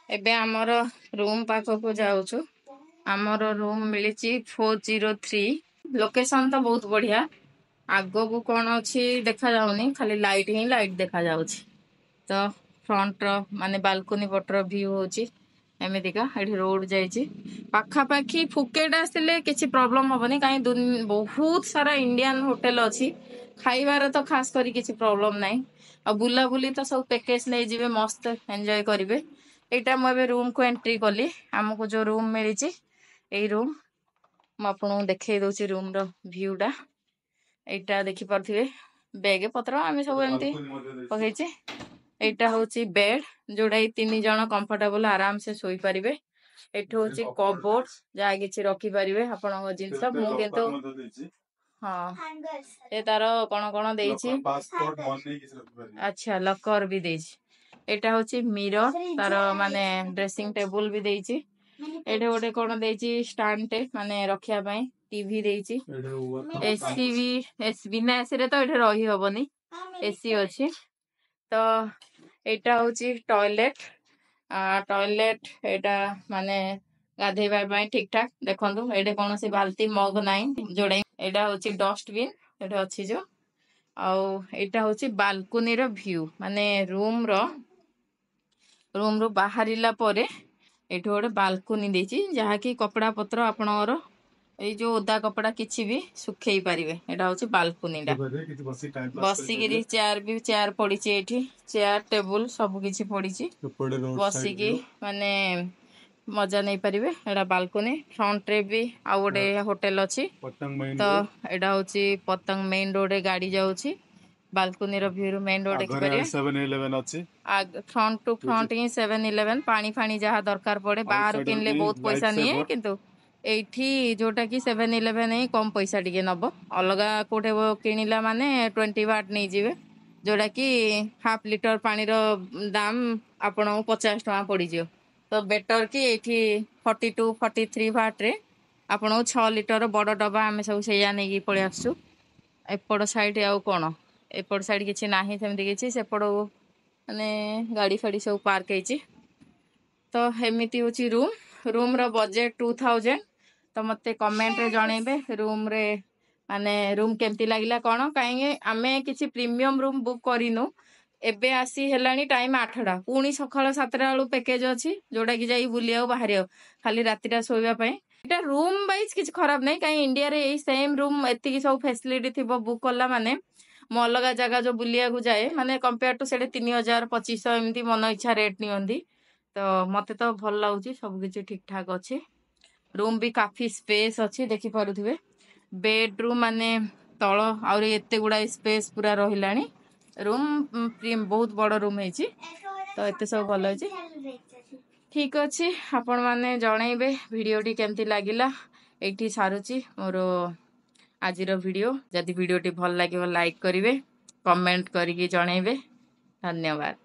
एबे आमर रूम पाखक जाऊछु। आमर रूम मिली 403। लोकेशन तो बहुत बढ़िया। आगो को कौन अच्छी देखा जाउनी, खाली लाइट ही लाइट देखा जाउछि। तो फ्रंट रो माने बालकनी पटर व्यू होची एमितिका। एठी रोड जाइछि पाखा पाखी फुकेट आसिले किछि प्रॉब्लम हबनी, काई बहुत सारा इंडियन होटल अछि। खाइबार तो खास करी किछि प्रॉब्लम नाही। आ बुला बुली तो सब पैकेज नै जिवे, मस्त एन्जॉय करिवे। एटा म एबे रूम को एंट्री कली। हमको जो रूम मिली एई रूम म आपन देखै दउछि। रूम रो व्यू टा एटा देखि परथिबे। बैग पत्र आमे सब एमती पकेछि। एटा होछि बेड, जोडा 3 जण कंफर्टेबल आराम से सोई परिबे। एठो होछि कबोर्ड, जा किछि रखि परिबे आपन जिंस। मु केतो हां ए तारो कोन कोन देइछि। पासपोर्ट मनी किछ रखि परिबे। अच्छा लॉकर भी देइछि। एटा होछि मिरर, तार माने ड्रेसिंग टेबल भी देइछि। एठे गोटे कोन देइछि स्टैंड टे माने रखिया पई। टीवी देइछि। एसी भी एसी बिना एसी रे तो एठे रही हबनी, एसी अछि। तो एटा होछि टॉयलेट। टॉयलेट एटा माने गाधेबा पई ठीक ठाक देखंतु। एठे कोनोसी बाल्टी मग नाही जोडे। एटा होछि डस्टबिन एठे अछि जो। आउ एटा होछि बालकनी रो व्यू, माने रूम रो बाहरिला परे एठो गोटे बालकनी देछि, जहा कि कपड़ा पत्र आपनर एई जो ओदा कपड़ा किछि भी सुखेई परिबे। एटा होछि बालकनी टा। बसी गिरी चेयर पड़ीछि एठी। चेयर टेबल सब किछि पड़ीछि। बसी की माने मजा नहीं परिबे। एटा बालकनी फ्रंट रे भी आ गोटे होटल अछि। तो एटा होछि पतंग मेन रोड रे गाड़ी जाउछि। बालकनी रो व्यू मेन रोड देखि परिबे। 7-11 अछि। फ्रंट टू फ्रंट ही 7-11 पानी फानी जहा दरकार पड़े बाहर किनले बहुत पैसा निए, किंतु एठी जोटा कि 7-11 ही कम पैसा टिके नबो। अलगा कोठे किनिला माने 20 वाट नहीं जिवे, जोटा कि हाफ लिटर पानी रो दाम आपन 50 टका पड़ी जियो। तो बेटर कि एठी 42-43 वाट रे आपन 6 लिटर बड़ डब्बा आमे सब सेया नेकी पळे आसु। एपड़ साइड आउ कोन एपड़ साइड किछि नाही, सेमति किछि सेपड़ माने गाड़ी फाड़ी सब पार्क ହେଇछि। तो एमिति होछि रूम रो बजेट 2000। तो मते कमेंट रे जणेबे रूम रे माने रूम केमती लागिला कोन, काहे आमे किछि प्रीमियम रूम बुक करिनु। एबे आसी हेलानी टाइम 8टा, पुणी सकाळ 7टा वालू पैकेज अछि, जोडा कि जाई बुलियाओ बाहरियो खाली रातिटा सोइबा पई। एटा रूम वाइज किछि खराब नै, काहे इंडिया रे एई सेम रूम एतिकी सब फैसिलिटी थिबो बुक करला माने मो अलगा जगह जो बुलिया को जाए माने कंपेयर टू सेडे 3000-2500 एमती मन इच्छा रेट नियंदी। तो मते तो भल लाଗୁଛି, सब किछि ठीक ठाक अछि। रूम भी काफी स्पेस अछि देखि पारुथिबे। बेडरूम माने तळ आउरी एते गुडा स्पेस पूरा रहिलानी। रूम बहुत बड़ रूम ହେଇछि। तो एते सब भल अछि। ठीक अछि, आपण माने जणैबे भिडियोटी केमती लागिला। एठी सारुची मोरो आजिरो वीडियो। जदि वीडियोटी भल लागिबो लाइक करिवे, कमेंट करिके जणैबे। धन्यवाद।